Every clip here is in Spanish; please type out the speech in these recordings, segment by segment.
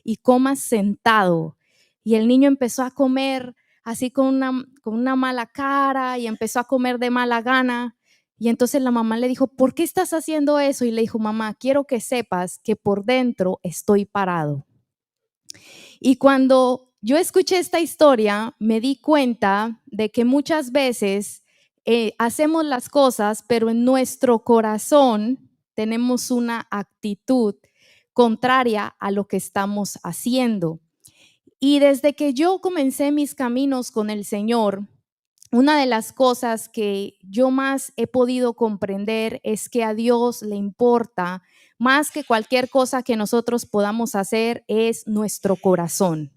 y comas sentado. Y el niño empezó a comer así con una mala cara y empezó a comer de mala gana. Y entonces la mamá le dijo, ¿por qué estás haciendo eso? Y le dijo, mamá, quiero que sepas que por dentro estoy parado. Y cuando yo escuché esta historia, me di cuenta de que muchas veces hacemos las cosas, pero en nuestro corazón tenemos una actitud contraria a lo que estamos haciendo. Y desde que yo comencé mis caminos con el Señor, una de las cosas que yo más he podido comprender es que a Dios le importa más que cualquier cosa que nosotros podamos hacer es nuestro corazón.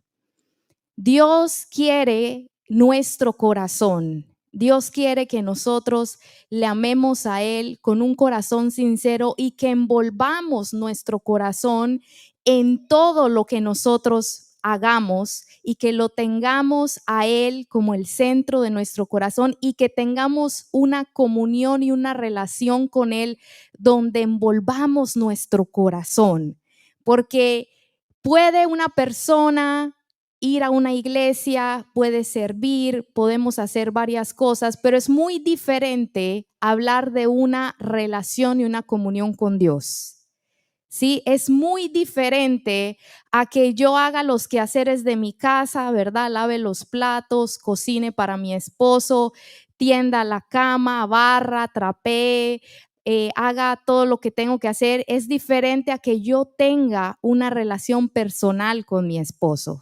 Dios quiere nuestro corazón. Dios quiere que nosotros le amemos a Él con un corazón sincero y que envolvamos nuestro corazón en todo lo que nosotros hagamos y que lo tengamos a Él como el centro de nuestro corazón y que tengamos una comunión y una relación con Él donde envolvamos nuestro corazón. Porque puede una persona ir a una iglesia, puede servir, podemos hacer varias cosas, pero es muy diferente hablar de una relación y una comunión con Dios. Sí, es muy diferente a que yo haga los quehaceres de mi casa, ¿verdad? Lave los platos, cocine para mi esposo, tienda la cama, barra, trapee, haga todo lo que tengo que hacer. Es diferente a que yo tenga una relación personal con mi esposo.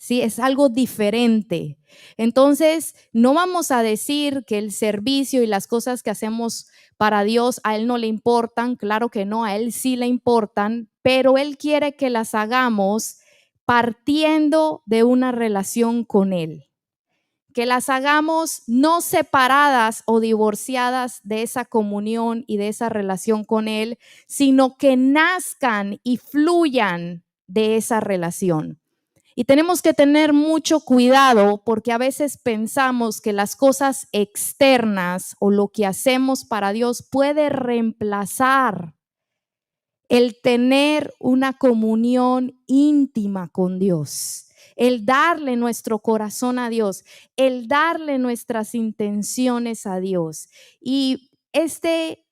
Sí, es algo diferente. Entonces, no vamos a decir que el servicio y las cosas que hacemos para Dios a Él no le importan. Claro que no, a Él sí le importan, pero Él quiere que las hagamos partiendo de una relación con Él. Que las hagamos no separadas o divorciadas de esa comunión y de esa relación con Él, sino que nazcan y fluyan de esa relación. Y tenemos que tener mucho cuidado porque a veces pensamos que las cosas externas o lo que hacemos para Dios puede reemplazar el tener una comunión íntima con Dios, el darle nuestro corazón a Dios, el darle nuestras intenciones a Dios. Y este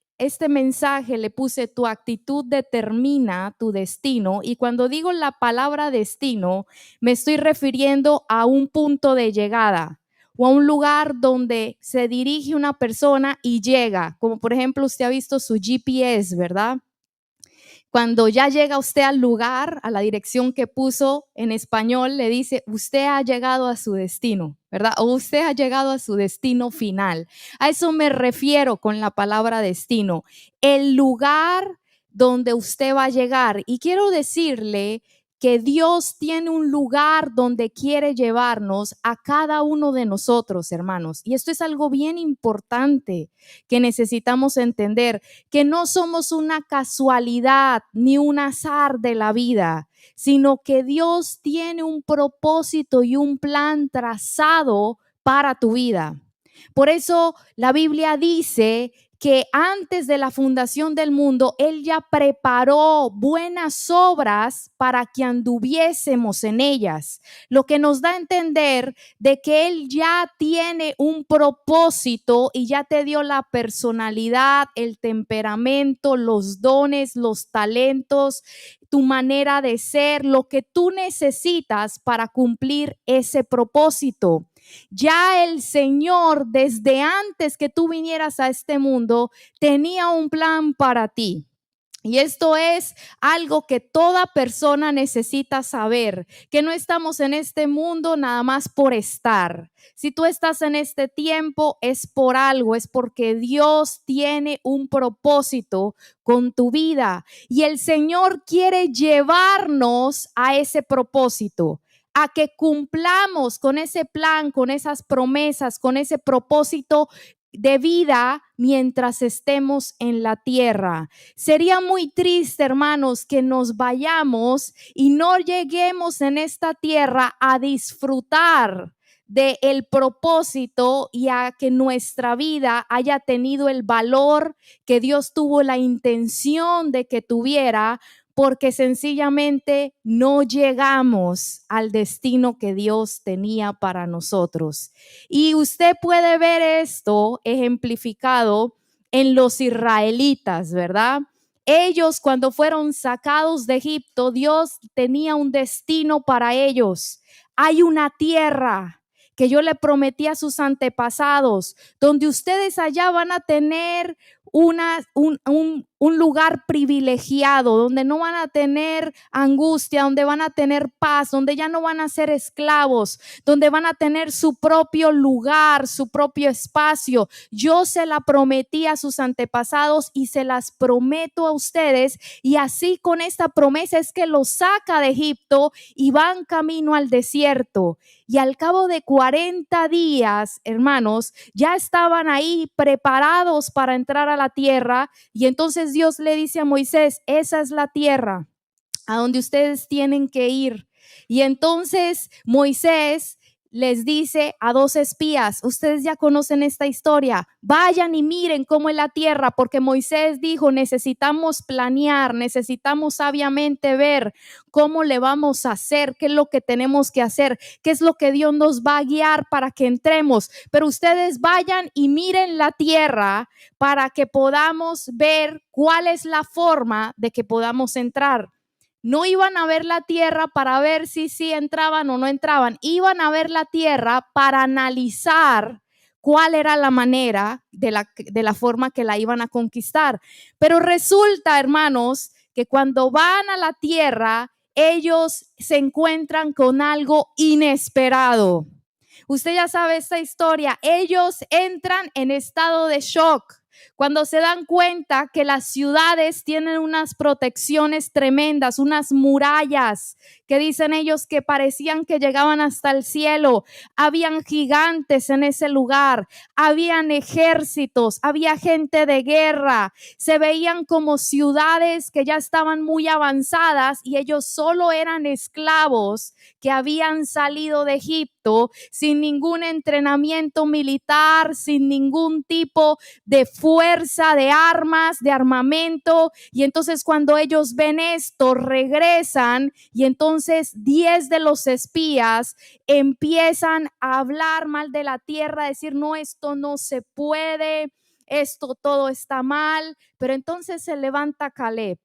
mensaje le puse: tu actitud determina tu destino. Y cuando digo la palabra destino, me estoy refiriendo a un punto de llegada o a un lugar donde se dirige una persona y llega, como por ejemplo usted ha visto su GPS, ¿verdad? Cuando ya llega usted al lugar, a la dirección que puso en español, le dice, usted ha llegado a su destino, ¿verdad? O usted ha llegado a su destino final. A eso me refiero con la palabra destino. El lugar donde usted va a llegar. Y quiero decirle que Dios tiene un lugar donde quiere llevarnos a cada uno de nosotros, hermanos. Y esto es algo bien importante que necesitamos entender, que no somos una casualidad ni un azar de la vida, sino que Dios tiene un propósito y un plan trazado para tu vida. Por eso la Biblia dice que antes de la fundación del mundo, Él ya preparó buenas obras para que anduviésemos en ellas, lo que nos da a entender de que Él ya tiene un propósito y ya te dio la personalidad, el temperamento, los dones, los talentos, tu manera de ser, lo que tú necesitas para cumplir ese propósito. Ya el Señor, desde antes que tú vinieras a este mundo, tenía un plan para ti. Y esto es algo que toda persona necesita saber, que no estamos en este mundo nada más por estar. Si tú estás en este tiempo es por algo, es porque Dios tiene un propósito con tu vida y el Señor quiere llevarnos a ese propósito, a que cumplamos con ese plan, con esas promesas, con ese propósito de vida mientras estemos en la tierra. Sería muy triste, hermanos, que nos vayamos y no lleguemos en esta tierra a disfrutar del propósito y a que nuestra vida haya tenido el valor que Dios tuvo la intención de que tuviera, porque sencillamente no llegamos al destino que Dios tenía para nosotros. Y usted puede ver esto ejemplificado en los israelitas, ¿verdad? Ellos cuando fueron sacados de Egipto, Dios tenía un destino para ellos. Hay una tierra que yo le prometí a sus antepasados, donde ustedes allá van a tener un lugar privilegiado, donde no van a tener angustia, donde van a tener paz, donde ya no van a ser esclavos, donde van a tener su propio lugar, su propio espacio. Yo se la prometí a sus antepasados y se las prometo a ustedes, y así con esta promesa es que los saca de Egipto y van camino al desierto. Y al cabo de 40 días, hermanos, ya estaban ahí preparados para entrar a la tierra. Y entonces Dios le dice a Moisés, esa es la tierra a donde ustedes tienen que ir. Y entonces Moisés les dice a 2 espías, ustedes ya conocen esta historia, vayan y miren cómo es la tierra, porque Moisés dijo, necesitamos planear, necesitamos sabiamente ver cómo le vamos a hacer, qué es lo que tenemos que hacer, qué es lo que Dios nos va a guiar para que entremos. Pero ustedes vayan y miren la tierra para que podamos ver cuál es la forma de que podamos entrar. No iban a ver la tierra para ver si entraban o no entraban. Iban a ver la tierra para analizar cuál era la manera de la forma que la iban a conquistar. Pero resulta, hermanos, que cuando van a la tierra, ellos se encuentran con algo inesperado. Usted ya sabe esta historia. Ellos entran en estado de shock cuando se dan cuenta que las ciudades tienen unas protecciones tremendas, unas murallas que dicen ellos que parecían que llegaban hasta el cielo. Habían gigantes en ese lugar, habían ejércitos, había gente de guerra. Se veían como ciudades que ya estaban muy avanzadas y ellos solo eran esclavos que habían salido de Egipto sin ningún entrenamiento militar, sin ningún tipo de fuerza, de armas, de armamento. Y entonces cuando ellos ven esto, regresan, y entonces 10 de los espías empiezan a hablar mal de la tierra, a decir, no, esto no se puede, esto todo está mal. Pero entonces se levanta Caleb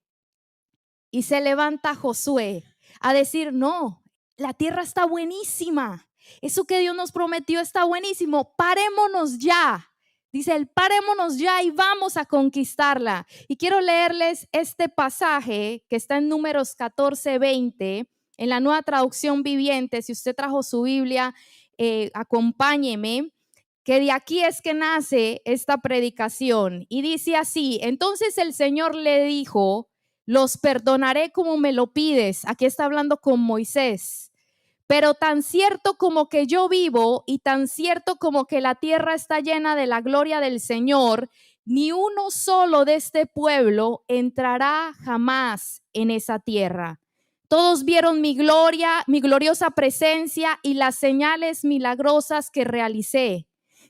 y se levanta Josué a decir, no, la tierra está buenísima, eso que Dios nos prometió está buenísimo, parémonos ya. Dice él, parémonos ya y vamos a conquistarla. Y quiero leerles este pasaje que está en Números 14:20, en la Nueva Traducción Viviente. Si usted trajo su Biblia, acompáñeme, que de aquí es que nace esta predicación. Y dice así, entonces el Señor le dijo, los perdonaré como me lo pides. Aquí está hablando con Moisés. Pero tan cierto como que yo vivo y tan cierto como que la tierra está llena de la gloria del Señor, ni uno solo de este pueblo entrará jamás en esa tierra. Todos vieron mi gloria, mi gloriosa presencia y las señales milagrosas que realicé,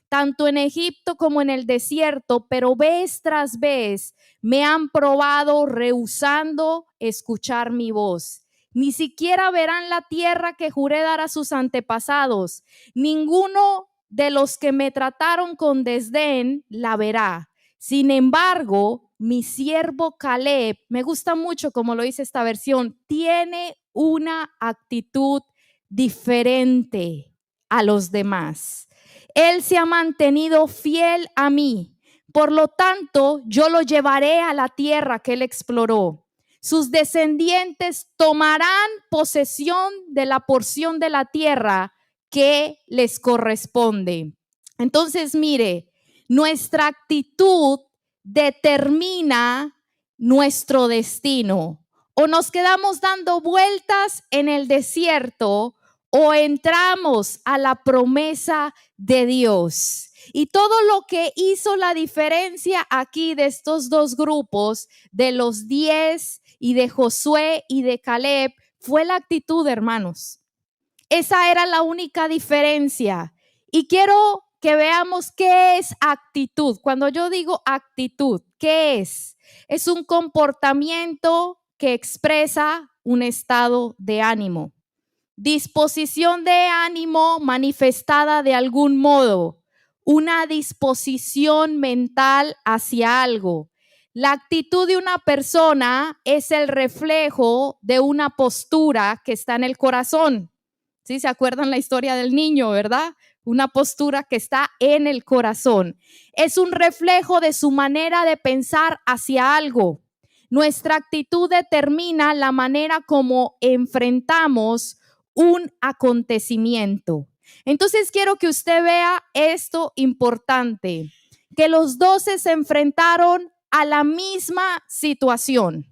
tanto en Egipto como en el desierto, pero vez tras vez me han probado rehusando escuchar mi voz. Ni siquiera verán la tierra que juré dar a sus antepasados. Ninguno de los que me trataron con desdén la verá. Sin embargo, mi siervo Caleb, me gusta mucho como lo dice esta versión, tiene una actitud diferente a los demás. Él se ha mantenido fiel a mí. Por lo tanto, yo lo llevaré a la tierra que él exploró. Sus descendientes tomarán posesión de la porción de la tierra que les corresponde. Entonces, mire, nuestra actitud determina nuestro destino. O nos quedamos dando vueltas en el desierto o entramos a la promesa de Dios. Y todo lo que hizo la diferencia aquí de estos dos grupos, de los 10 y de Josué y de Caleb, fue la actitud, hermanos. Esa era la única diferencia. Y quiero que veamos qué es actitud. Cuando yo digo actitud, ¿qué es? Es un comportamiento que expresa un estado de ánimo. Disposición de ánimo manifestada de algún modo, una disposición mental hacia algo. La actitud de una persona es el reflejo de una postura que está en el corazón. ¿Sí? ¿Se acuerdan la historia del niño, verdad? Una postura que está en el corazón. Es un reflejo de su manera de pensar hacia algo. Nuestra actitud determina la manera como enfrentamos un acontecimiento. Entonces quiero que usted vea esto importante, que los 12 se enfrentaron a la misma situación.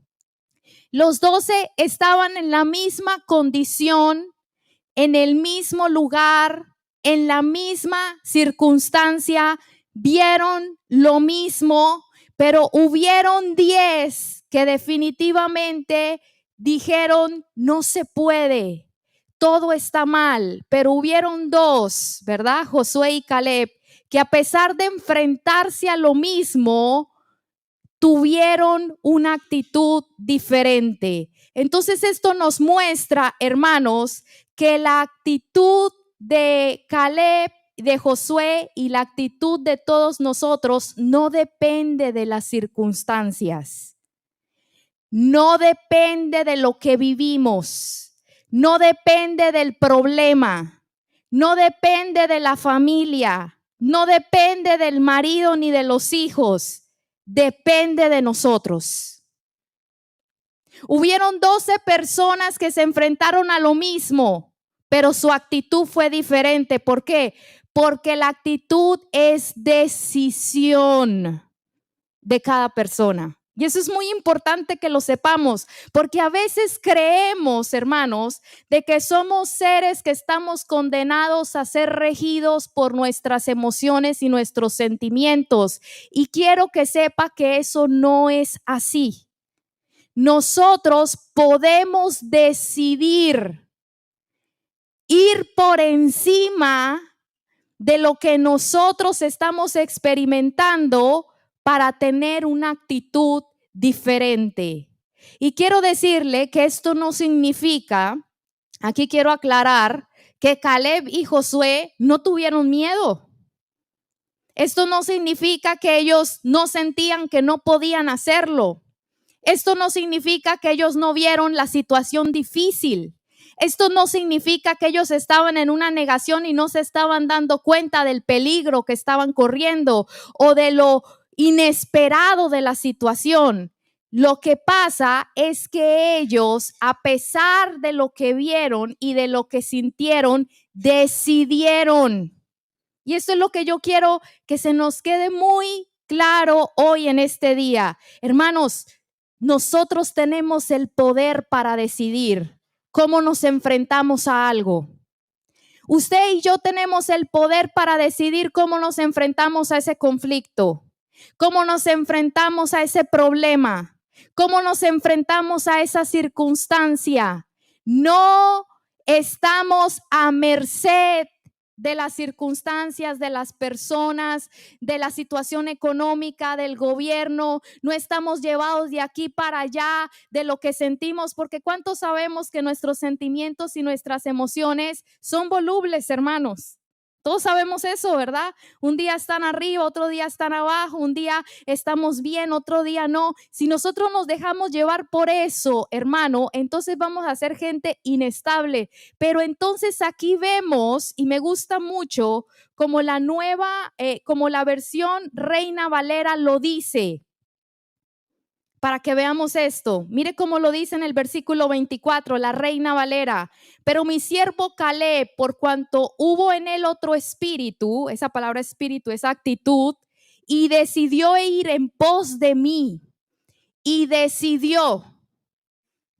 Los 12 estaban en la misma condición, en el mismo lugar, en la misma circunstancia, vieron lo mismo, pero hubieron 10 que definitivamente dijeron, no se puede, todo está mal, pero hubieron 2, ¿verdad? Josué y Caleb, que a pesar de enfrentarse a lo mismo, tuvieron una actitud diferente. Entonces esto nos muestra, hermanos, que la actitud de Caleb, de Josué y la actitud de todos nosotros no depende de las circunstancias, no depende de lo que vivimos, no depende del problema, no depende de la familia, no depende del marido ni de los hijos. Depende de nosotros. Hubieron 12 personas que se enfrentaron a lo mismo, pero su actitud fue diferente. ¿Por qué? Porque la actitud es decisión de cada persona. Y eso es muy importante que lo sepamos, porque a veces creemos, hermanos, de que somos seres que estamos condenados a ser regidos por nuestras emociones y nuestros sentimientos. Y quiero que sepa que eso no es así. Nosotros podemos decidir ir por encima de lo que nosotros estamos experimentando para tener una actitud diferente. Y quiero decirle que esto no significa, aquí quiero aclarar, que Caleb y Josué no tuvieron miedo. Esto no significa que ellos no sentían que no podían hacerlo. Esto no significa que ellos no vieron la situación difícil. Esto no significa que ellos estaban en una negación y no se estaban dando cuenta del peligro que estaban corriendo o de lo inesperado de la situación. Lo que pasa es que ellos, a pesar de lo que vieron y de lo que sintieron, decidieron. Y eso es lo que yo quiero que se nos quede muy claro hoy en este día. Hermanos, nosotros tenemos el poder para decidir cómo nos enfrentamos a algo. Usted y yo tenemos el poder para decidir cómo nos enfrentamos a ese conflicto, cómo nos enfrentamos a ese problema, cómo nos enfrentamos a esa circunstancia. No estamos a merced de las circunstancias, de las personas, de la situación económica, del gobierno. No estamos llevados de aquí para allá, de lo que sentimos, porque ¿cuántos sabemos que nuestros sentimientos y nuestras emociones son volubles, hermanos? Todos sabemos eso, ¿verdad? Un día están arriba, otro día están abajo, un día estamos bien, otro día no. Si nosotros nos dejamos llevar por eso, hermano, entonces vamos a ser gente inestable. Pero entonces aquí vemos, y me gusta mucho, como la nueva, como la versión Reina Valera lo dice. Para que veamos esto, mire cómo lo dice en el versículo 24, la Reina Valera. Pero mi siervo Caleb, por cuanto hubo en él otro espíritu, esa palabra espíritu, esa actitud, y decidió ir en pos de mí. Y decidió,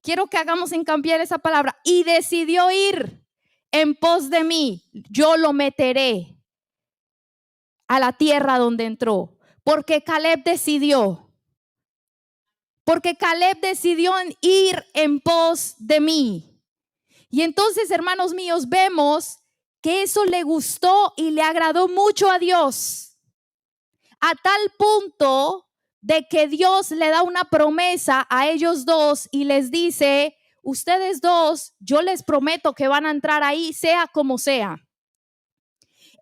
quiero que hagamos hincapié en esa palabra, y decidió ir en pos de mí. Yo lo meteré a la tierra donde entró, porque Caleb decidió. Porque Caleb decidió ir en pos de mí. Y entonces, hermanos míos, vemos que eso le gustó y le agradó mucho a Dios. A tal punto de que Dios le da una promesa a ellos dos y les dice, ustedes dos, yo les prometo que van a entrar ahí, sea como sea.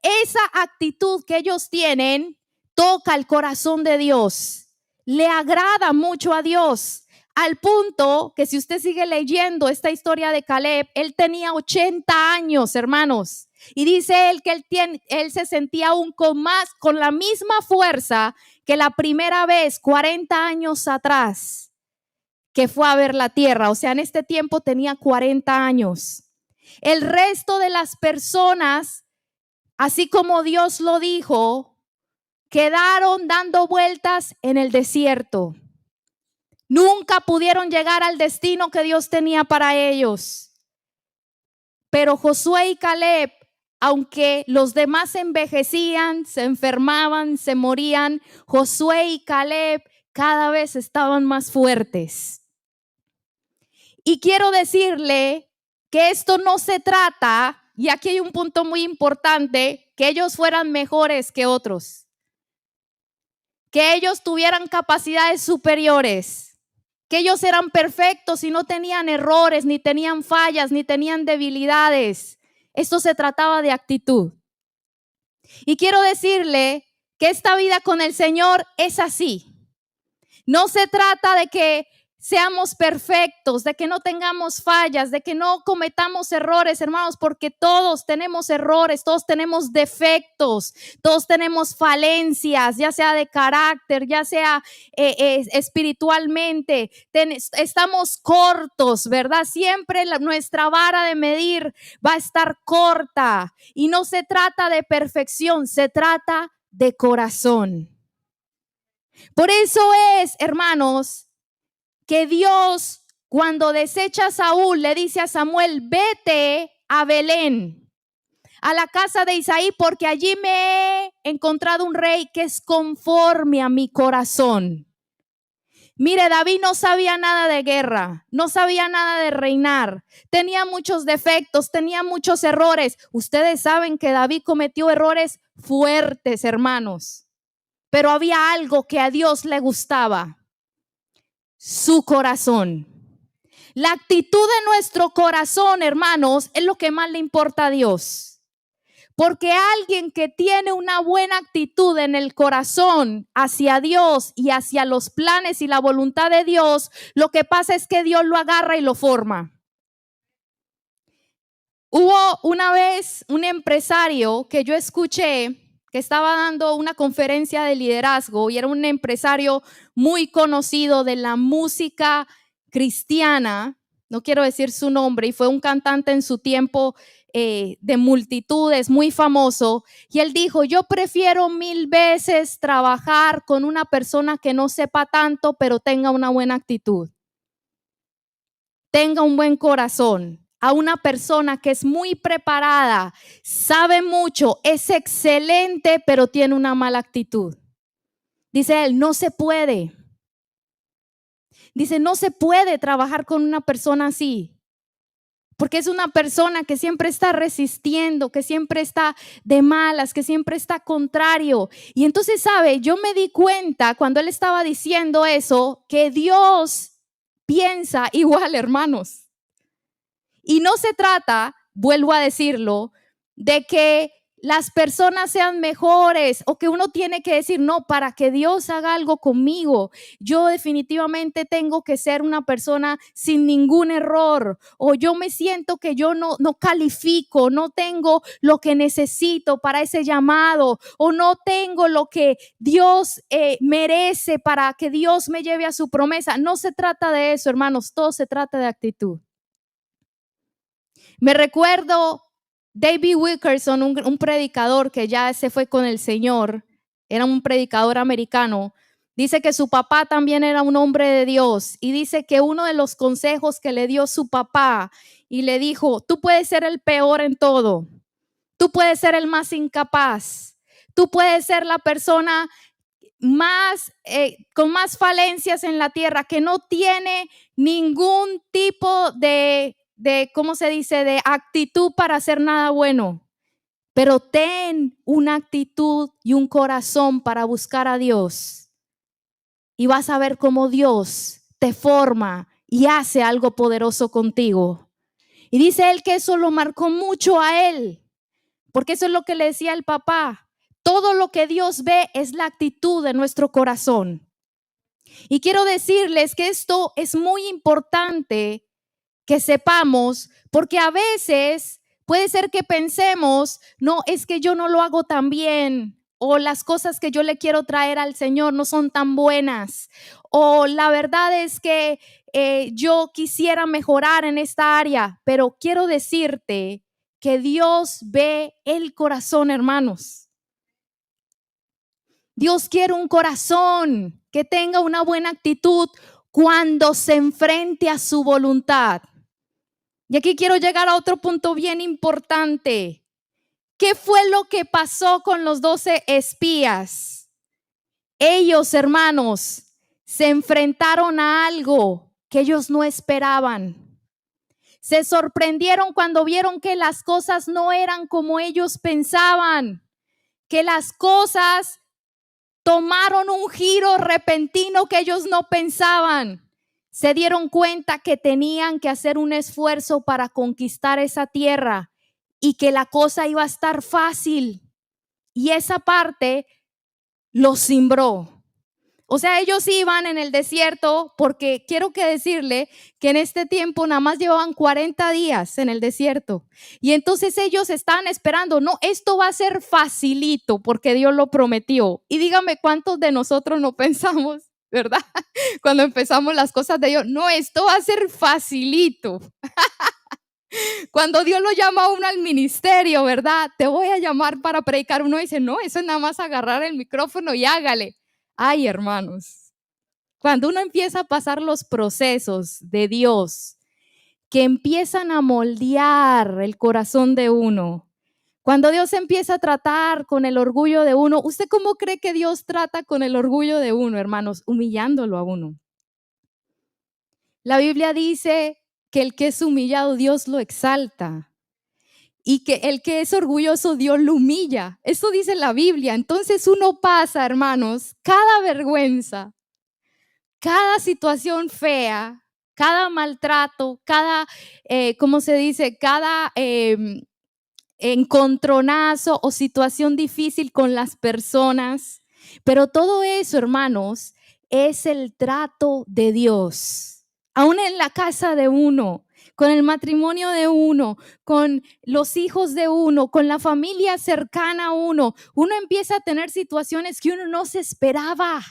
Esa actitud que ellos tienen toca el corazón de Dios, le agrada mucho a Dios, al punto que si usted sigue leyendo esta historia de Caleb, él tenía 80 años, hermanos, y dice él que él se sentía aún con la misma fuerza que la primera vez, 40 años atrás, que fue a ver la tierra. O sea, en este tiempo tenía 40 años. El resto de las personas, así como Dios lo dijo, quedaron dando vueltas en el desierto. Nunca pudieron llegar al destino que Dios tenía para ellos. Pero Josué y Caleb, aunque los demás envejecían, se enfermaban, se morían, Josué y Caleb cada vez estaban más fuertes. Y quiero decirle que esto no se trata, y aquí hay un punto muy importante, que ellos fueran mejores que otros, que ellos tuvieran capacidades superiores, que ellos eran perfectos y no tenían errores, ni tenían fallas, ni tenían debilidades. Esto se trataba de actitud. Y quiero decirle que esta vida con el Señor es así. No se trata de que seamos perfectos, de que no tengamos fallas, de que no cometamos errores, hermanos, porque todos tenemos errores, todos tenemos defectos, todos tenemos falencias, ya sea de carácter, ya sea espiritualmente. Estamos cortos, ¿verdad? Siempre nuestra vara de medir va a estar corta y no se trata de perfección, se trata de corazón. Por eso es, hermanos, que Dios, cuando desecha a Saúl, le dice a Samuel, vete a Belén, a la casa de Isaí, porque allí me he encontrado un rey que es conforme a mi corazón. Mire, David no sabía nada de guerra, no sabía nada de reinar, tenía muchos defectos, tenía muchos errores. Ustedes saben que David cometió errores fuertes, hermanos, pero había algo que a Dios le gustaba. Su corazón. La actitud de nuestro corazón, hermanos, es lo que más le importa a Dios. Porque alguien que tiene una buena actitud en el corazón hacia Dios y hacia los planes y la voluntad de Dios, lo que pasa es que Dios lo agarra y lo forma. Hubo una vez un empresario que yo escuché que estaba dando una conferencia de liderazgo y era un empresario muy conocido de la música cristiana, no quiero decir su nombre, y fue un cantante en su tiempo de multitudes, muy famoso, y él dijo, yo prefiero 1000 veces trabajar con una persona que no sepa tanto, pero tenga una buena actitud, tenga un buen corazón, a una persona que es muy preparada, sabe mucho, es excelente, pero tiene una mala actitud. Dice él, no se puede. Dice, no se puede trabajar con una persona así, porque es una persona que siempre está resistiendo, que siempre está de malas, que siempre está contrario. Y entonces, ¿sabe? Yo me di cuenta cuando él estaba diciendo eso, que Dios piensa igual, hermanos. Y no se trata, vuelvo a decirlo, de que las personas sean mejores o que uno tiene que decir, no, para que Dios haga algo conmigo, yo definitivamente tengo que ser una persona sin ningún error, o yo me siento que yo no califico, no tengo lo que necesito para ese llamado, o no tengo lo que Dios merece para que Dios me lleve a su promesa. No se trata de eso, hermanos, todo se trata de actitud. Me recuerdo David Wilkerson, un predicador que ya se fue con el Señor, era un predicador americano. Dice que su papá también era un hombre de Dios y dice que uno de los consejos que le dio su papá y le dijo, tú puedes ser el peor en todo, tú puedes ser el más incapaz, tú puedes ser la persona con más falencias en la tierra, que no tiene ningún tipo de ¿cómo se dice?, de actitud para hacer nada bueno, pero ten una actitud y un corazón para buscar a Dios y vas a ver cómo Dios te forma y hace algo poderoso contigo. Y dice él que eso lo marcó mucho a él, porque eso es lo que le decía el papá. Todo lo que Dios ve es la actitud de nuestro corazón. Y quiero decirles que esto es muy importante que sepamos, porque a veces puede ser que pensemos, no, es que yo no lo hago tan bien, o las cosas que yo le quiero traer al Señor no son tan buenas, o la verdad es que yo quisiera mejorar en esta área, pero quiero decirte que Dios ve el corazón, hermanos. Dios quiere un corazón que tenga una buena actitud cuando se enfrente a su voluntad. Y aquí quiero llegar a otro punto bien importante. ¿Qué fue lo que pasó con los 12 espías? Ellos, hermanos, se enfrentaron a algo que ellos no esperaban. Se sorprendieron cuando vieron que las cosas no eran como ellos pensaban, que las cosas tomaron un giro repentino que ellos no pensaban. Se dieron cuenta que tenían que hacer un esfuerzo para conquistar esa tierra y que la cosa iba a estar fácil. Y esa parte los cimbró. O sea, ellos iban en el desierto porque quiero que decirle que en este tiempo nada más llevaban 40 días en el desierto. Y entonces ellos estaban esperando, no, esto va a ser facilito porque Dios lo prometió. Y dígame cuántos de nosotros no pensamos, ¿verdad? Cuando empezamos las cosas de Dios, no, esto va a ser facilito. Cuando Dios lo llama a uno al ministerio, ¿verdad? Te voy a llamar para predicar. Uno dice, no, eso es nada más agarrar el micrófono y hágale. Ay, hermanos, cuando uno empieza a pasar los procesos de Dios que empiezan a moldear el corazón de uno, cuando Dios empieza a tratar con el orgullo de uno, ¿usted cómo cree que Dios trata con el orgullo de uno, hermanos? Humillándolo a uno. La Biblia dice que el que es humillado, Dios lo exalta. Y que el que es orgulloso, Dios lo humilla. Eso dice la Biblia. Entonces uno pasa, hermanos, cada vergüenza, cada situación fea, cada maltrato, cada, ¿cómo se dice? Cada encontronazo o situación difícil con las personas. Pero todo eso, hermanos, es el trato de Dios. Aún en la casa de uno, con el matrimonio de uno, con los hijos de uno, con la familia cercana a uno, uno empieza a tener situaciones que uno no se esperaba.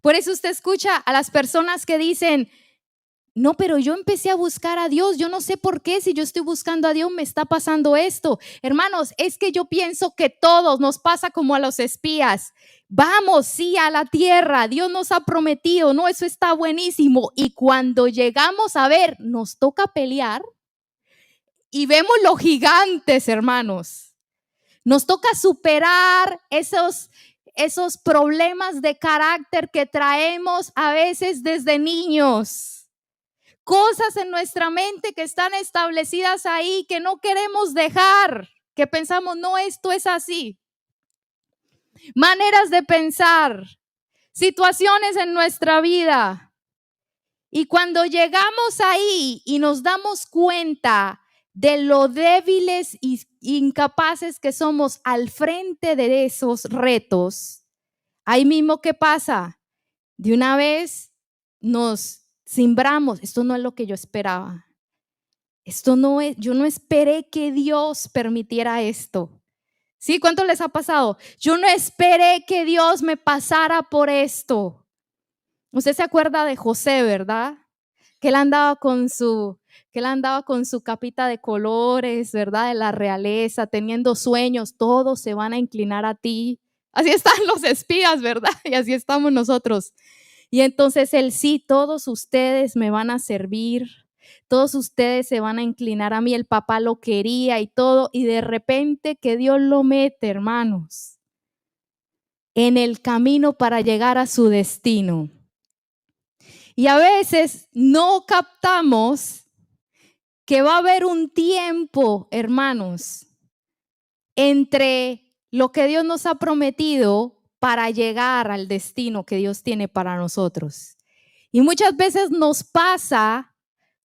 Por eso usted escucha a las personas que dicen, no, pero yo empecé a buscar a Dios, yo no sé por qué, si yo estoy buscando a Dios me está pasando esto. Hermanos, es que yo pienso que todos nos pasa como a los espías. Vamos, sí, a la tierra, Dios nos ha prometido, no, eso está buenísimo. Y cuando llegamos a ver, nos toca pelear y vemos los gigantes, hermanos. Nos toca superar esos problemas de carácter que traemos a veces desde niños. Cosas en nuestra mente que están establecidas ahí que no queremos dejar, que pensamos, no, esto es así. Maneras de pensar, situaciones en nuestra vida. Y cuando llegamos ahí y nos damos cuenta de lo débiles e incapaces que somos al frente de esos retos, ahí mismo, ¿qué pasa? De una vez nos cimbramos, esto no es lo que yo esperaba. Esto no es, yo no esperé que Dios permitiera esto. ¿Sí? ¿Cuánto les ha pasado? Yo no esperé que Dios me pasara por esto. Usted se acuerda de José, ¿verdad? Que él andaba con su capita de colores, ¿verdad? De la realeza, teniendo sueños, todos se van a inclinar a ti. Así están los espías, ¿verdad? Y así estamos nosotros. Y entonces él, sí, todos ustedes me van a servir, todos ustedes se van a inclinar a mí, el papá lo quería y todo, y de repente que Dios lo mete, hermanos, en el camino para llegar a su destino. Y a veces no captamos que va a haber un tiempo, hermanos, entre lo que Dios nos ha prometido para llegar al destino que Dios tiene para nosotros. Y muchas veces nos pasa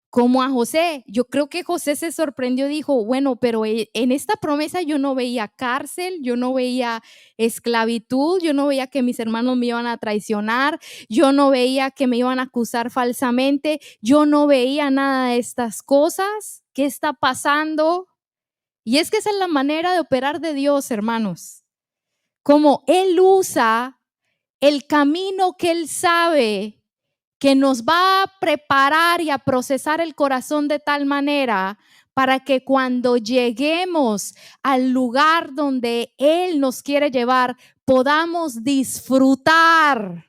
como a José. Yo creo que José se sorprendió, dijo, bueno, pero en esta promesa yo no veía cárcel, yo no veía esclavitud, yo no veía que mis hermanos me iban a traicionar, yo no veía que me iban a acusar falsamente, yo no veía nada de estas cosas. ¿Qué está pasando? Y es que esa es la manera de operar de Dios, hermanos. Como Él usa el camino que Él sabe que nos va a preparar y a procesar el corazón de tal manera para que cuando lleguemos al lugar donde Él nos quiere llevar, podamos disfrutar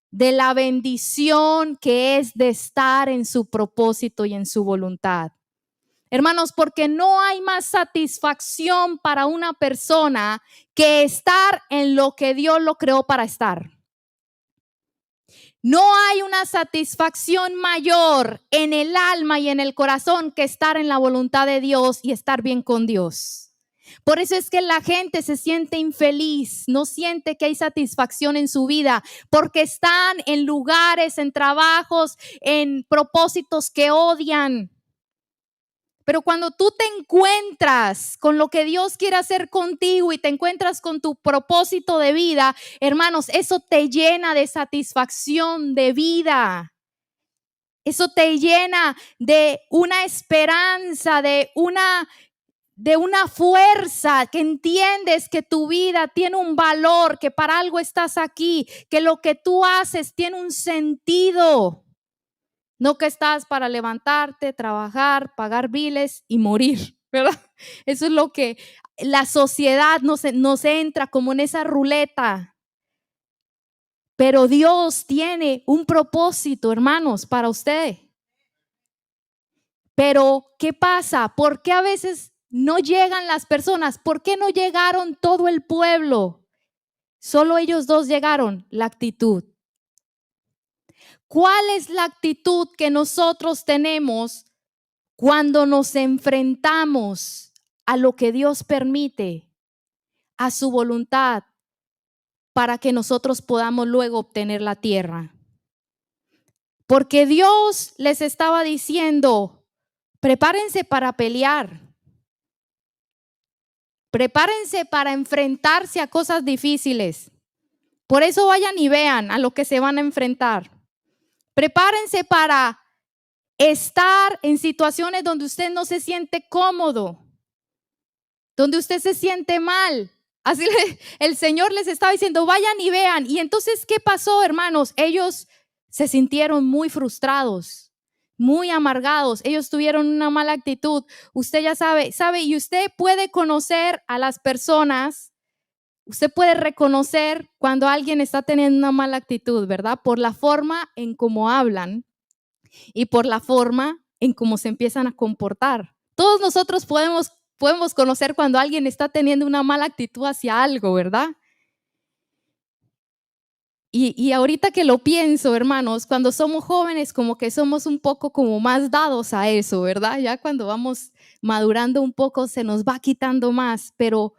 de la bendición que es de estar en su propósito y en su voluntad. Hermanos, porque no hay más satisfacción para una persona que estar en lo que Dios lo creó para estar. No hay una satisfacción mayor en el alma y en el corazón que estar en la voluntad de Dios y estar bien con Dios. Por eso es que la gente se siente infeliz, no siente que hay satisfacción en su vida, porque están en lugares, en trabajos, en propósitos que odian. Pero cuando tú te encuentras con lo que Dios quiere hacer contigo y te encuentras con tu propósito de vida, hermanos, eso te llena de satisfacción de vida. Eso te llena de una esperanza, de una fuerza, que entiendes que tu vida tiene un valor, que para algo estás aquí, que lo que tú haces tiene un sentido. No que estás para levantarte, trabajar, pagar biles y morir, ¿verdad? Eso es lo que la sociedad nos entra como en esa ruleta. Pero Dios tiene un propósito, hermanos, para usted. Pero, ¿qué pasa? ¿Por qué a veces no llegan las personas? ¿Por qué no llegaron todo el pueblo? Solo ellos dos llegaron, la actitud. ¿Cuál es la actitud que nosotros tenemos cuando nos enfrentamos a lo que Dios permite, a su voluntad, para que nosotros podamos luego obtener la tierra? Porque Dios les estaba diciendo, prepárense para pelear, prepárense para enfrentarse a cosas difíciles. Por eso vayan y vean a lo que se van a enfrentar. Prepárense para estar en situaciones donde usted no se siente cómodo, donde usted se siente mal. Así el Señor les estaba diciendo, vayan y vean. Y entonces, ¿qué pasó, hermanos? Ellos se sintieron muy frustrados, muy amargados. Ellos tuvieron una mala actitud. Usted ya sabe, y usted puede conocer a las personas. Usted puede reconocer cuando alguien está teniendo una mala actitud, ¿verdad? Por la forma en cómo hablan y por la forma en cómo se empiezan a comportar. Todos nosotros podemos conocer cuando alguien está teniendo una mala actitud hacia algo, ¿verdad? Y ahorita que lo pienso, hermanos, cuando somos jóvenes como que somos un poco como más dados a eso, ¿verdad? Ya cuando vamos madurando un poco se nos va quitando más, pero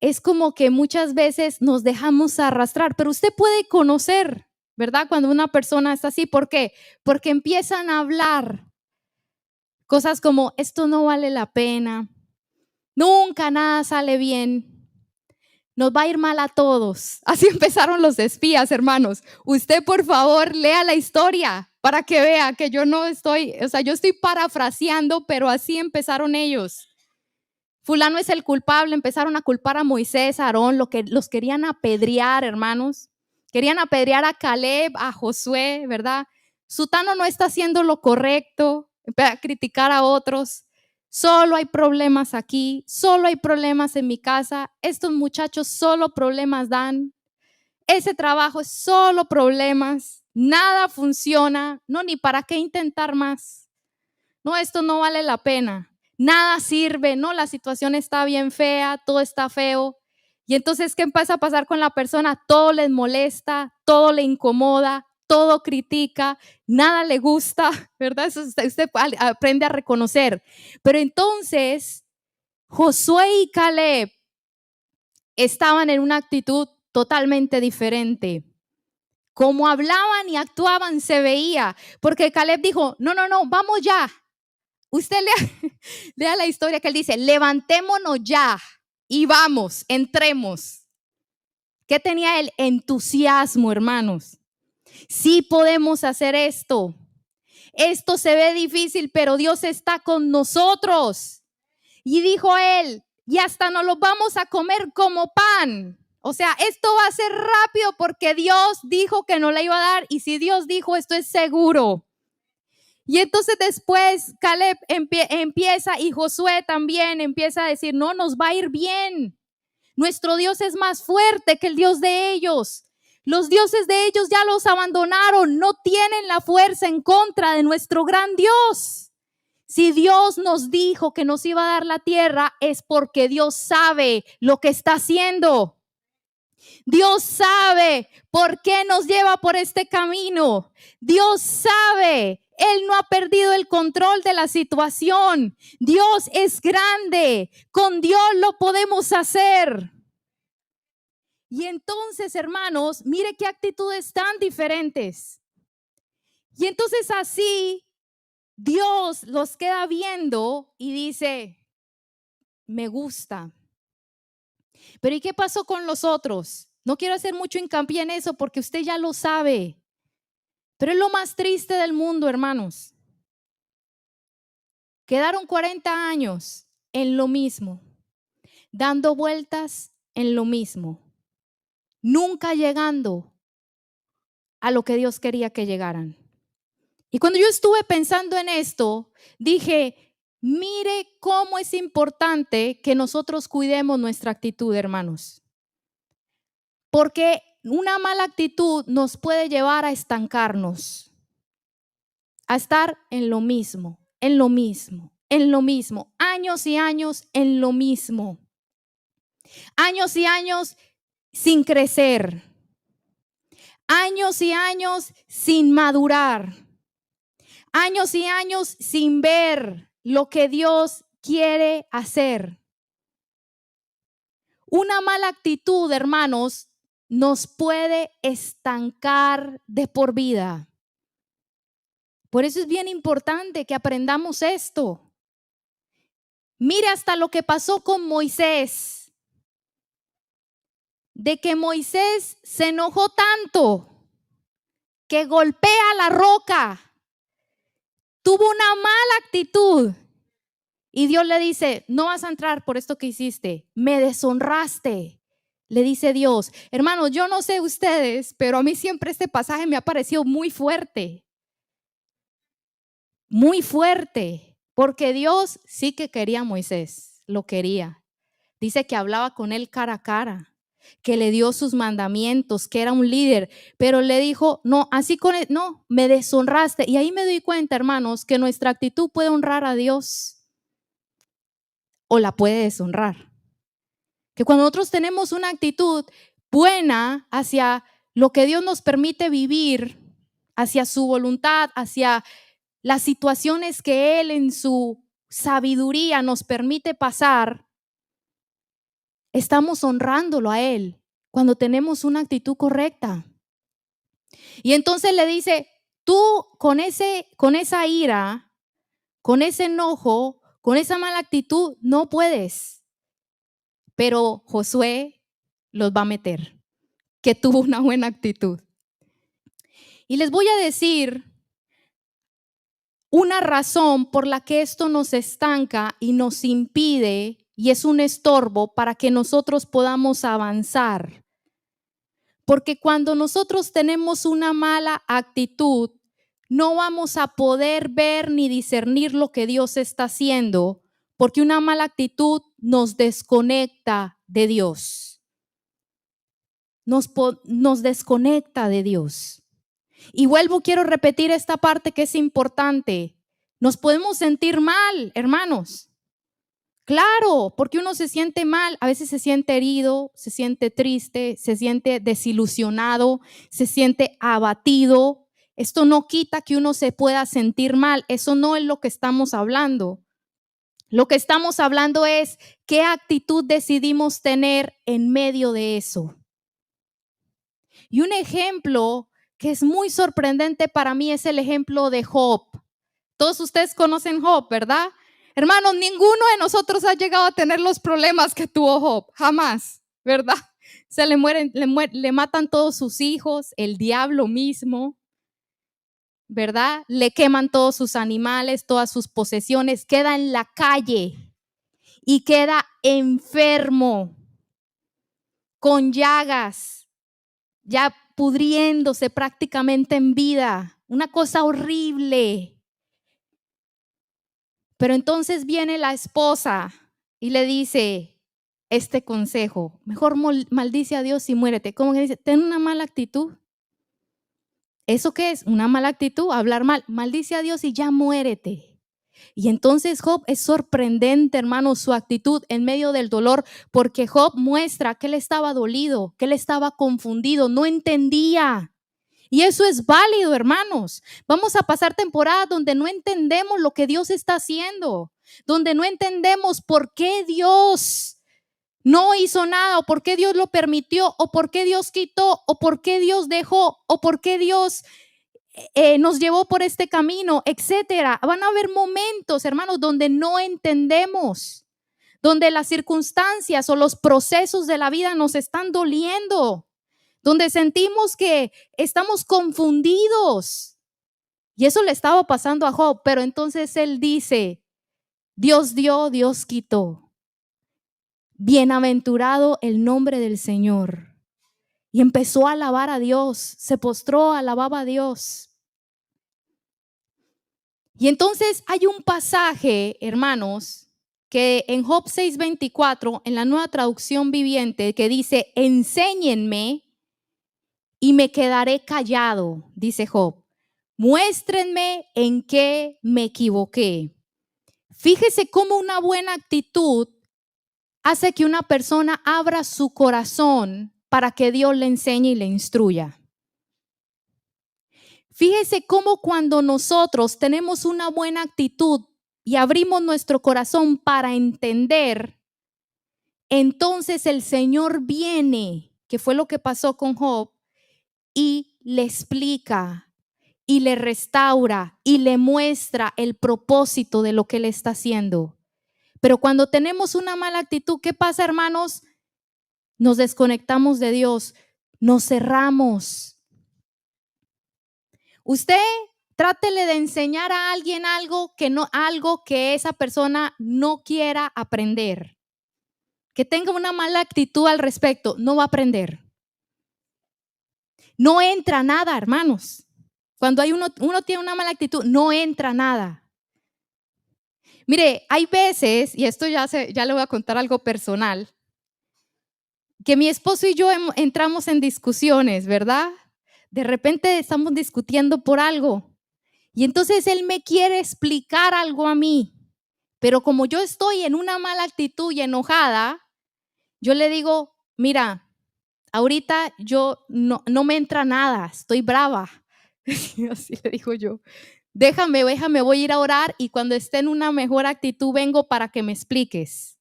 es como que muchas veces nos dejamos arrastrar, pero usted puede conocer, ¿verdad? Cuando una persona está así, ¿por qué? Porque empiezan a hablar cosas como, esto no vale la pena, nunca nada sale bien, nos va a ir mal a todos. Así empezaron los espías, hermanos. Usted, por favor, lea la historia para que vea que yo no estoy, yo estoy parafraseando, pero así empezaron ellos. Fulano es el culpable, empezaron a culpar a Moisés, a Aarón, los querían apedrear, hermanos. Querían apedrear a Caleb, a Josué, ¿verdad? Sutano no está haciendo lo correcto, a criticar a otros. Solo hay problemas aquí, solo hay problemas en mi casa. Estos muchachos solo problemas dan. Ese trabajo es solo problemas. Nada funciona. No, ni para qué intentar más. No, esto no vale la pena. Nada sirve, no, la situación está bien fea, todo está feo. Y entonces, ¿qué empieza a pasar con la persona? Todo les molesta, todo le incomoda, todo critica, nada le gusta, ¿verdad? Eso usted aprende a reconocer. Pero entonces, Josué y Caleb estaban en una actitud totalmente diferente. Cómo hablaban y actuaban se veía, porque Caleb dijo, no, vamos ya. Usted lea la historia que él dice, levantémonos ya y vamos, entremos. ¿Qué tenía él? Entusiasmo, hermanos. Sí podemos hacer esto. Esto se ve difícil, pero Dios está con nosotros. Y dijo él, y hasta nos lo vamos a comer como pan. O sea, esto va a ser rápido porque Dios dijo que no la iba a dar. Y si Dios dijo, esto es seguro. Y entonces después Caleb empieza y Josué también empieza a decir, no, nos va a ir bien. Nuestro Dios es más fuerte que el Dios de ellos. Los dioses de ellos ya los abandonaron, no tienen la fuerza en contra de nuestro gran Dios. Si Dios nos dijo que nos iba a dar la tierra, es porque Dios sabe lo que está haciendo. Dios sabe por qué nos lleva por este camino. Dios sabe, Él no ha perdido el control de la situación. Dios es grande, con Dios lo podemos hacer. Y entonces, hermanos, mire qué actitudes tan diferentes. Y entonces así Dios los queda viendo y dice, me gusta. Pero ¿y qué pasó con los otros? No quiero hacer mucho hincapié en eso porque usted ya lo sabe. Pero es lo más triste del mundo, hermanos. Quedaron 40 años en lo mismo, dando vueltas en lo mismo, nunca llegando a lo que Dios quería que llegaran. Y cuando yo estuve pensando en esto, dije, mire cómo es importante que nosotros cuidemos nuestra actitud, hermanos. Porque una mala actitud nos puede llevar a estancarnos, a estar en lo mismo, en lo mismo, en lo mismo, años y años en lo mismo, años y años sin crecer, años y años sin madurar, años y años sin ver lo que Dios quiere hacer. Una mala actitud, hermanos, nos puede estancar de por vida. Por eso es bien importante que aprendamos esto. Mire hasta lo que pasó con Moisés. De que Moisés se enojó tanto que golpea la roca. Tuvo una mala actitud. Y Dios le dice, no vas a entrar por esto que hiciste. Me deshonraste. Le dice Dios. Hermanos, yo no sé ustedes, pero a mí siempre este pasaje me ha parecido muy fuerte. Muy fuerte. Porque Dios sí que quería a Moisés. Lo quería. Dice que hablaba con él cara a cara. Que le dio sus mandamientos, que era un líder. Pero le dijo, no, así con él, no, me deshonraste. Y ahí me doy cuenta, hermanos, que nuestra actitud puede honrar a Dios. O la puede deshonrar. Que cuando nosotros tenemos una actitud buena hacia lo que Dios nos permite vivir, hacia su voluntad, hacia las situaciones que Él en su sabiduría nos permite pasar, estamos honrándolo a Él cuando tenemos una actitud correcta. Y entonces le dice, tú con esa ira, con ese enojo, con esa mala actitud, no puedes. Pero Josué los va a meter, que tuvo una buena actitud. Y les voy a decir una razón por la que esto nos estanca y nos impide y es un estorbo para que nosotros podamos avanzar. Porque cuando nosotros tenemos una mala actitud, no vamos a poder ver ni discernir lo que Dios está haciendo, porque una mala actitud nos desconecta de Dios. Nos desconecta de Dios. Y quiero repetir esta parte que es importante. Nos podemos sentir mal, hermanos. Claro, porque uno se siente mal, a veces se siente herido, se siente triste, se siente desilusionado, se siente abatido. Esto no quita que uno se pueda sentir mal, eso no es lo que estamos hablando. Lo que estamos hablando es qué actitud decidimos tener en medio de eso. Y un ejemplo que es muy sorprendente para mí es el ejemplo de Job. Todos ustedes conocen Job, ¿verdad? Hermanos, ninguno de nosotros ha llegado a tener los problemas que tuvo Job, jamás, ¿verdad? Se le mueren, le matan todos sus hijos, el diablo mismo, ¿verdad? Le queman todos sus animales, todas sus posesiones, queda en la calle y queda enfermo, con llagas, ya pudriéndose prácticamente en vida, una cosa horrible. Pero entonces viene la esposa y le dice este consejo: mejor maldice a Dios y muérete. ¿Cómo que dice? Ten una mala actitud. ¿Eso qué es? Una mala actitud, hablar mal. Maldice a Dios y ya muérete. Y entonces Job, es sorprendente, hermano, su actitud en medio del dolor, porque Job muestra que él estaba dolido, que él estaba confundido, no entendía. Y eso es válido, hermanos. Vamos a pasar temporadas donde no entendemos lo que Dios está haciendo, donde no entendemos por qué Dios no hizo nada, o por qué Dios lo permitió, o por qué Dios quitó, o por qué Dios dejó, o por qué Dios nos llevó por este camino, etcétera. Van a haber momentos, hermanos, donde no entendemos, donde las circunstancias o los procesos de la vida nos están doliendo, donde sentimos que estamos confundidos. Y eso le estaba pasando a Job, pero entonces él dice: Dios dio, Dios quitó. Bienaventurado el nombre del Señor. Y empezó a alabar a Dios, se postró, alababa a Dios. Y entonces hay un pasaje, hermanos, que en Job 6:24, en la Nueva Traducción Viviente, que dice: enséñenme y me quedaré callado, dice Job. Muéstrenme en qué me equivoqué. Fíjese cómo una buena actitud hace que una persona abra su corazón para que Dios le enseñe y le instruya. Fíjese cómo cuando nosotros tenemos una buena actitud y abrimos nuestro corazón para entender, entonces el Señor viene, que fue lo que pasó con Job, y le explica y le restaura y le muestra el propósito de lo que él está haciendo. Pero cuando tenemos una mala actitud, ¿qué pasa, hermanos? Nos desconectamos de Dios, nos cerramos. Usted trátele de enseñar a alguien algo que esa persona no quiera aprender, que tenga una mala actitud al respecto, no va a aprender. No entra nada, hermanos. Cuando uno tiene una mala actitud, no entra nada. Mire, hay veces, y esto ya le voy a contar algo personal, que mi esposo y yo entramos en discusiones, ¿verdad? De repente estamos discutiendo por algo y entonces él me quiere explicar algo a mí, pero como yo estoy en una mala actitud y enojada, yo le digo: mira, ahorita yo no me entra nada, estoy brava. Así le digo yo. Déjame, voy a ir a orar y cuando esté en una mejor actitud vengo para que me expliques.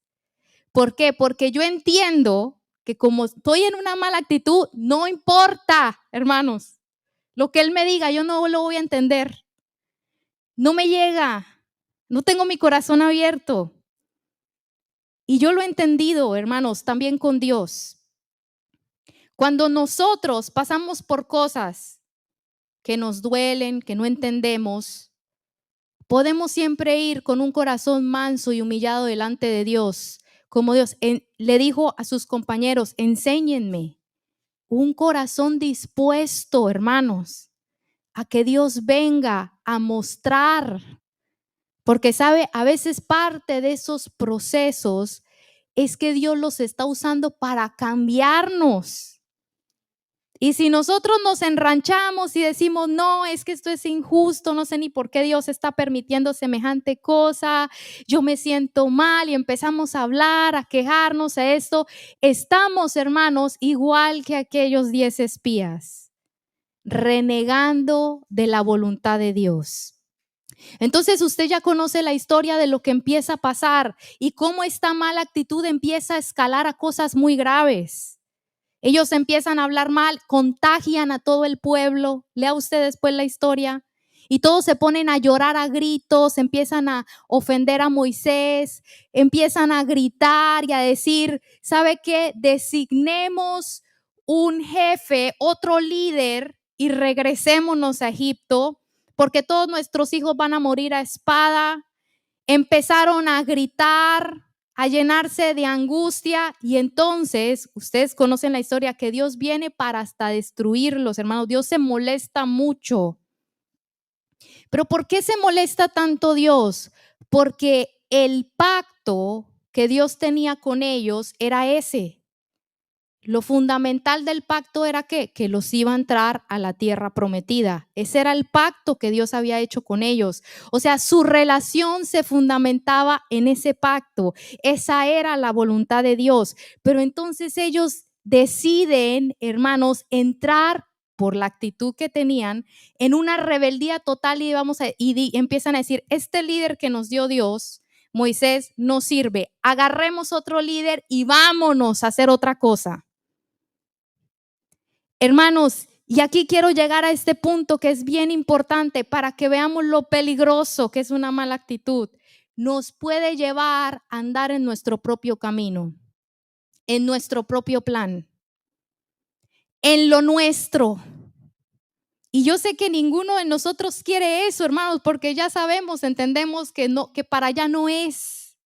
¿Por qué? Porque yo entiendo que como estoy en una mala actitud, no importa, hermanos, lo que él me diga, yo no lo voy a entender. No me llega, no tengo mi corazón abierto. Y yo lo he entendido, hermanos, también con Dios. Cuando nosotros pasamos por cosas que nos duelen, que no entendemos, podemos siempre ir con un corazón manso y humillado delante de Dios, como Dios le dijo a sus compañeros: enséñenme. Un corazón dispuesto, hermanos, a que Dios venga a mostrar. Porque sabe, a veces parte de esos procesos es que Dios los está usando para cambiarnos. Y si nosotros nos enranchamos y decimos: no, es que esto es injusto, no sé ni por qué Dios está permitiendo semejante cosa, yo me siento mal, y empezamos a hablar, a quejarnos a esto, estamos, hermanos, igual que aquellos 10 espías, renegando de la voluntad de Dios. Entonces usted ya conoce la historia de lo que empieza a pasar y cómo esta mala actitud empieza a escalar a cosas muy graves. Ellos empiezan a hablar mal, contagian a todo el pueblo. Lea usted después la historia. Y todos se ponen a llorar a gritos, empiezan a ofender a Moisés, empiezan a gritar y a decir, ¿sabe qué? Designemos un jefe, otro líder y regresémonos a Egipto, porque todos nuestros hijos van a morir a espada. Empezaron a gritar, a llenarse de angustia, y entonces ustedes conocen la historia que Dios viene para hasta destruirlos, hermanos. Dios se molesta mucho. Pero ¿por qué se molesta tanto Dios? Porque el pacto que Dios tenía con ellos era ese. Lo fundamental del pacto era que los iba a entrar a la tierra prometida. Ese era el pacto que Dios había hecho con ellos. O sea, su relación se fundamentaba en ese pacto. Esa era la voluntad de Dios. Pero entonces ellos deciden, hermanos, entrar por la actitud que tenían en una rebeldía total y empiezan a decir, este líder que nos dio Dios, Moisés, no sirve. Agarremos otro líder y vámonos a hacer otra cosa. Hermanos, y aquí quiero llegar a este punto que es bien importante para que veamos lo peligroso que es una mala actitud. Nos puede llevar a andar en nuestro propio camino, en nuestro propio plan, en lo nuestro. Y yo sé que ninguno de nosotros quiere eso, hermanos, porque ya sabemos, entendemos que no, que para allá no es.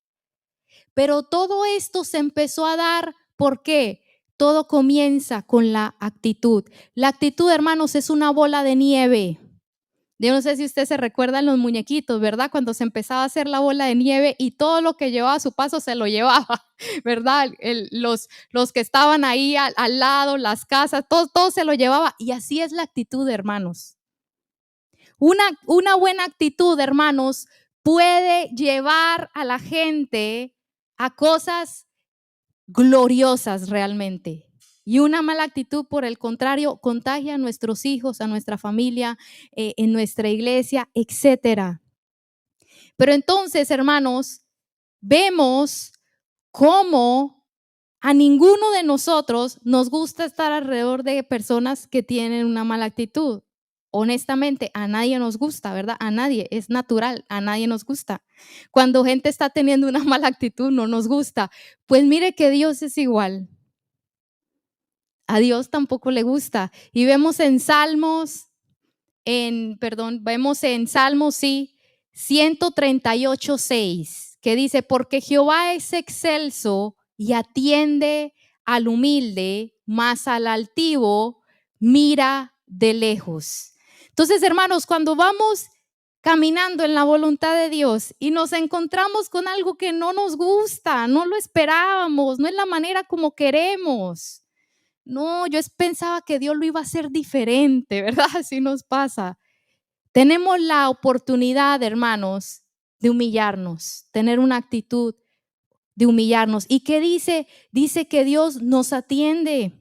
Pero todo esto se empezó a dar, ¿por qué? Todo comienza con la actitud. La actitud, hermanos, es una bola de nieve. Yo no sé si usted se recuerda en los muñequitos, ¿verdad? Cuando se empezaba a hacer la bola de nieve y todo lo que llevaba a su paso se lo llevaba, ¿verdad? Los que estaban ahí al lado, las casas, todo se lo llevaba. Y así es la actitud, hermanos. Una buena actitud, hermanos, puede llevar a la gente a cosas gloriosas realmente. Y una mala actitud, por el contrario, contagia a nuestros hijos, a nuestra familia, en nuestra iglesia, etcétera. Pero entonces, hermanos, vemos cómo a ninguno de nosotros nos gusta estar alrededor de personas que tienen una mala actitud. Honestamente, a nadie nos gusta, ¿verdad? A nadie, es natural, a nadie nos gusta. Cuando gente está teniendo una mala actitud, no nos gusta. Pues mire que Dios es igual. A Dios tampoco le gusta. Y vemos en Salmos, vemos en Salmos, sí, 138:6, que dice, porque Jehová es excelso y atiende al humilde, mas al altivo mira de lejos. Entonces, hermanos, cuando vamos caminando en la voluntad de Dios y nos encontramos con algo que no nos gusta, no lo esperábamos, no es la manera como queremos. No, yo pensaba que Dios lo iba a hacer diferente, ¿verdad? Así nos pasa. Tenemos la oportunidad, hermanos, de humillarnos, tener una actitud de humillarnos. ¿Y qué dice? Dice que Dios nos atiende.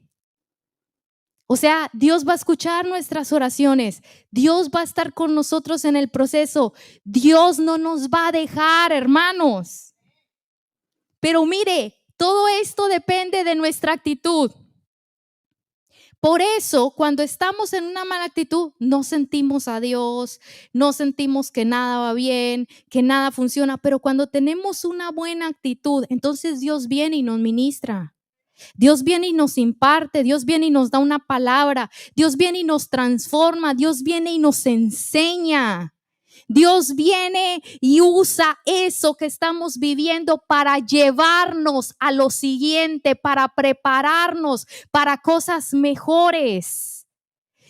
O sea, Dios va a escuchar nuestras oraciones. Dios va a estar con nosotros en el proceso. Dios no nos va a dejar, hermanos. Pero mire, todo esto depende de nuestra actitud. Por eso, cuando estamos en una mala actitud, no sentimos a Dios, no sentimos que nada va bien, que nada funciona, pero cuando tenemos una buena actitud, entonces Dios viene y nos ministra. Dios viene y nos imparte, Dios viene y nos da una palabra, Dios viene y nos transforma, Dios viene y nos enseña. Dios viene y usa eso que estamos viviendo para llevarnos a lo siguiente, para prepararnos para cosas mejores.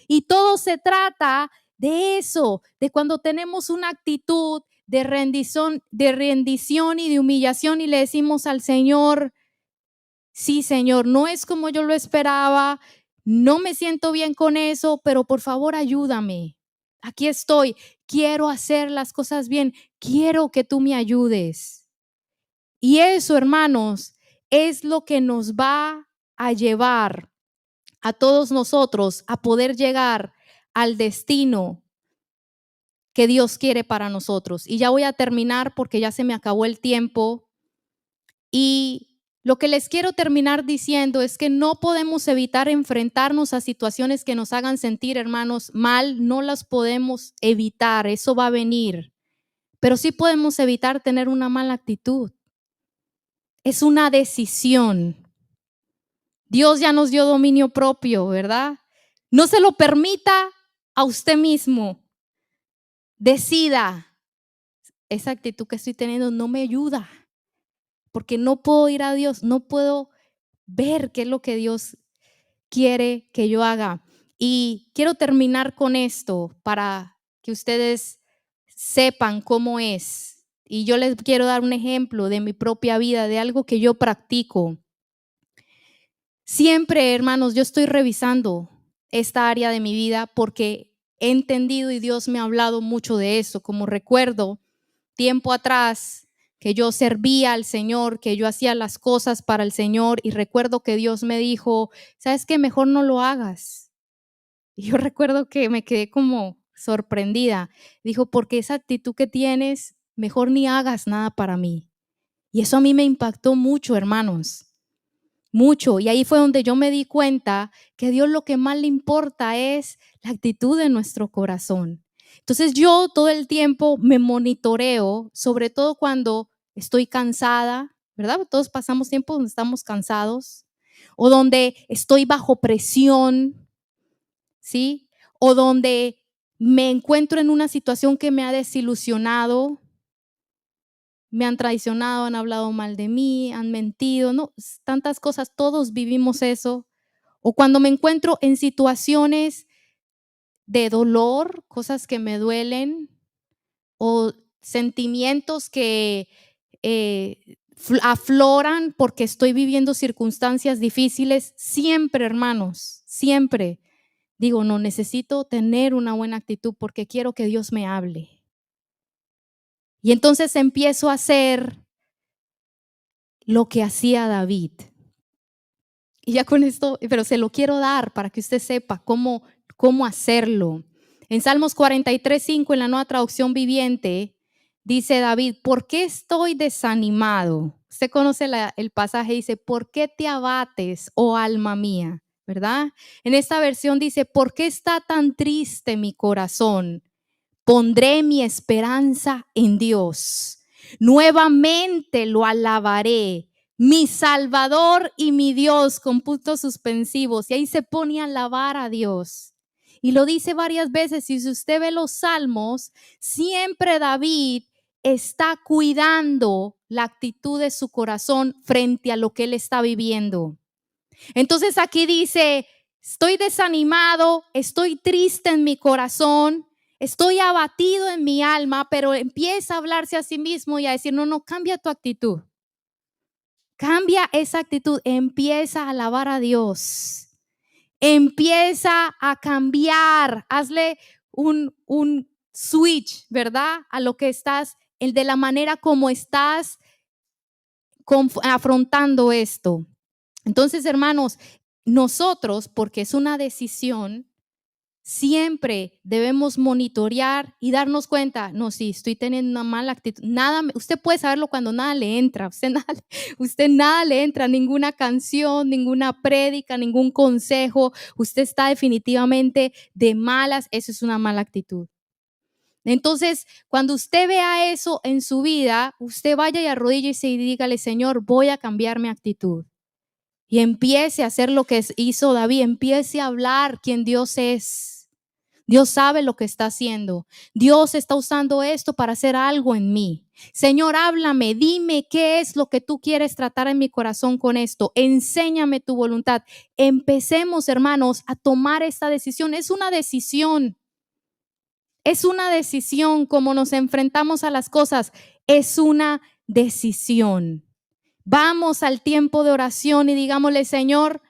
Y todo se trata de eso, de cuando tenemos una actitud de rendición y de humillación y le decimos al Señor, sí, Señor, no es como yo lo esperaba, no me siento bien con eso, pero por favor ayúdame. Aquí estoy, quiero hacer las cosas bien, quiero que tú me ayudes. Y eso, hermanos, es lo que nos va a llevar a todos nosotros a poder llegar al destino que Dios quiere para nosotros. Y ya voy a terminar porque ya se me acabó el tiempo. Y Lo que les quiero terminar diciendo es que no podemos evitar enfrentarnos a situaciones que nos hagan sentir, hermanos, mal. No las podemos evitar, eso va a venir. Pero sí podemos evitar tener una mala actitud. Es una decisión. Dios ya nos dio dominio propio, ¿verdad? No se lo permita a usted mismo. Decida, esa actitud que estoy teniendo no me ayuda, porque no puedo ir a Dios, no puedo ver qué es lo que Dios quiere que yo haga. Y quiero terminar con esto para que ustedes sepan cómo es. Y yo les quiero dar un ejemplo de mi propia vida, de algo que yo practico. Siempre, hermanos, yo estoy revisando esta área de mi vida porque he entendido y Dios me ha hablado mucho de eso. Como recuerdo tiempo atrás que yo servía al Señor, que yo hacía las cosas para el Señor, y recuerdo que Dios me dijo, ¿sabes qué? Mejor no lo hagas. Y yo recuerdo que me quedé como sorprendida. Dijo, porque esa actitud que tienes, mejor ni hagas nada para mí. Y eso a mí me impactó mucho, hermanos. Mucho. Y ahí fue donde yo me di cuenta que a Dios lo que más le importa es la actitud de nuestro corazón. Entonces yo todo el tiempo me monitoreo, sobre todo cuando estoy cansada, ¿verdad? Todos pasamos tiempo donde estamos cansados o donde estoy bajo presión, ¿sí? O donde me encuentro en una situación que me ha desilusionado, me han traicionado, han hablado mal de mí, han mentido, no, tantas cosas, todos vivimos eso. O cuando me encuentro en situaciones de dolor, cosas que me duelen, o sentimientos que afloran porque estoy viviendo circunstancias difíciles, siempre, hermanos, siempre digo, no, necesito tener una buena actitud porque quiero que Dios me hable. Y entonces empiezo a hacer lo que hacía David. Y ya con esto, pero se lo quiero dar para que usted sepa cómo hacerlo. En Salmos 43:5, en la Nueva Traducción Viviente, dice David, ¿por qué estoy desanimado? Usted conoce el pasaje, dice, ¿por qué te abates, oh alma mía? ¿Verdad? En esta versión dice, ¿por qué está tan triste mi corazón? Pondré mi esperanza en Dios. Nuevamente lo alabaré, mi Salvador y mi Dios, con puntos suspensivos. Y ahí se pone a alabar a Dios. Y lo dice varias veces. Y si usted ve los salmos, siempre David está cuidando la actitud de su corazón frente a lo que él está viviendo. Entonces aquí dice, estoy desanimado, estoy triste en mi corazón, estoy abatido en mi alma, pero empieza a hablarse a sí mismo y a decir, no, cambia tu actitud. Cambia esa actitud, empieza a alabar a Dios. Empieza a cambiar, hazle un switch, ¿verdad? A lo que estás, de la manera como estás afrontando esto. Entonces, hermanos, nosotros, porque es una decisión, siempre debemos monitorear y darnos cuenta, no, sí, estoy teniendo una mala actitud. Nada, usted puede saberlo cuando nada le entra, usted nada le entra, ninguna canción, ninguna prédica, ningún consejo, usted está definitivamente de malas, eso es una mala actitud. Entonces, cuando usted vea eso en su vida, usted vaya y arrodíllese y dígale, Señor, voy a cambiar mi actitud. Y empiece a hacer lo que hizo David, empiece a hablar quién Dios es. Dios sabe lo que está haciendo. Dios está usando esto para hacer algo en mí. Señor, háblame, dime qué es lo que tú quieres tratar en mi corazón con esto. Enséñame tu voluntad. Empecemos, hermanos, a tomar esta decisión. Es una decisión. Es una decisión como nos enfrentamos a las cosas. Es una decisión. Vamos al tiempo de oración y digámosle, Señor,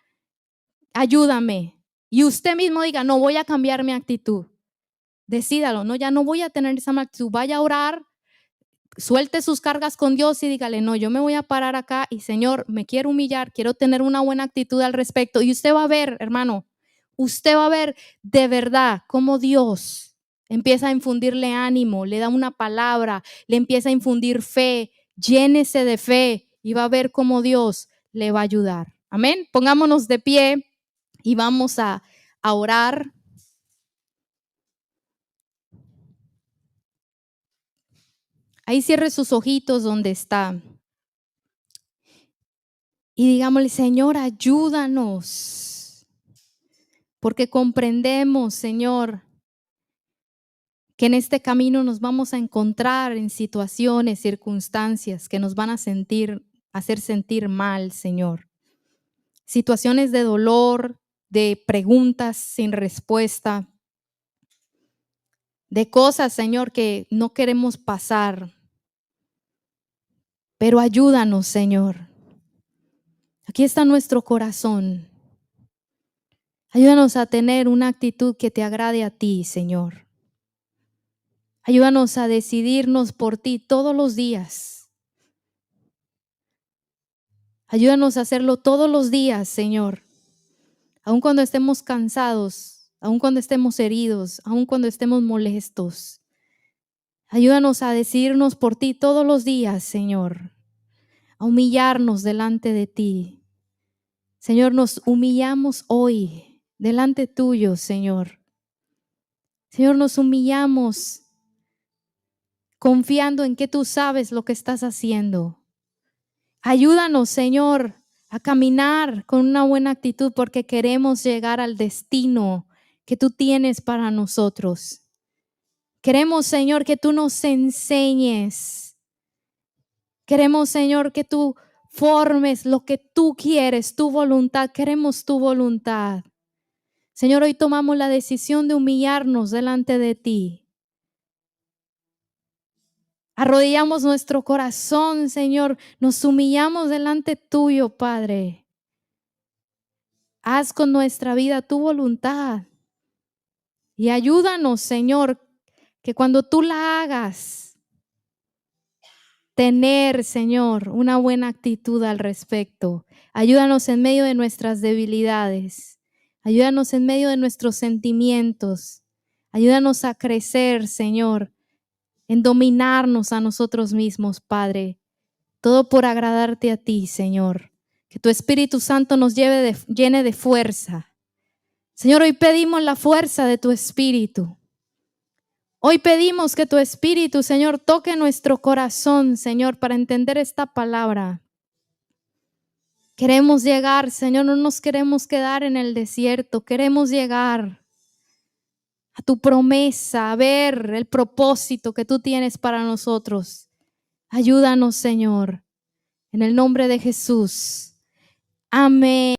ayúdame. Y usted mismo diga, no voy a cambiar mi actitud. Decídalo, no, ya no voy a tener esa actitud. Vaya a orar, suelte sus cargas con Dios y dígale, no, yo me voy a parar acá y Señor, me quiero humillar, quiero tener una buena actitud al respecto. Y usted va a ver, hermano, usted va a ver de verdad cómo Dios empieza a infundirle ánimo, le da una palabra, le empieza a infundir fe, llénese de fe y va a ver cómo Dios le va a ayudar. Amén. Pongámonos de pie y vamos a orar. Ahí cierre sus ojitos donde está. Y digámosle, Señor, ayúdanos. Porque comprendemos, Señor, que en este camino nos vamos a encontrar en situaciones, circunstancias que nos van a hacer sentir mal, Señor. Situaciones de dolor, de preguntas sin respuesta, de cosas, Señor, que no queremos pasar. Pero ayúdanos, Señor. Aquí está nuestro corazón. Ayúdanos a tener una actitud que te agrade a ti, Señor. Ayúdanos a decidirnos por ti todos los días. Ayúdanos a hacerlo todos los días, Señor. Aun cuando estemos cansados, aun cuando estemos heridos, aun cuando estemos molestos. Ayúdanos a decidirnos por ti todos los días, Señor. A humillarnos delante de ti. Señor, nos humillamos hoy delante tuyo, Señor. Señor, nos humillamos confiando en que tú sabes lo que estás haciendo. Ayúdanos, Señor, a caminar con una buena actitud porque queremos llegar al destino que tú tienes para nosotros. Queremos, Señor, que tú nos enseñes. Queremos, Señor, que tú formes lo que tú quieres, tu voluntad. Queremos tu voluntad. Señor, hoy tomamos la decisión de humillarnos delante de ti. Arrodillamos nuestro corazón, Señor. Nos humillamos delante tuyo, Padre. Haz con nuestra vida tu voluntad. Y ayúdanos, Señor, que cuando tú la hagas, tener, Señor, una buena actitud al respecto. Ayúdanos en medio de nuestras debilidades. Ayúdanos en medio de nuestros sentimientos. Ayúdanos a crecer, Señor, en dominarnos a nosotros mismos, Padre. Todo por agradarte a ti, Señor. Que tu Espíritu Santo nos llene de fuerza. Señor, hoy pedimos la fuerza de tu Espíritu. Hoy pedimos que tu Espíritu, Señor, toque nuestro corazón, Señor, para entender esta palabra. Queremos llegar, Señor, no nos queremos quedar en el desierto. Queremos llegar a tu promesa, a ver el propósito que tú tienes para nosotros. Ayúdanos, Señor, en el nombre de Jesús. Amén.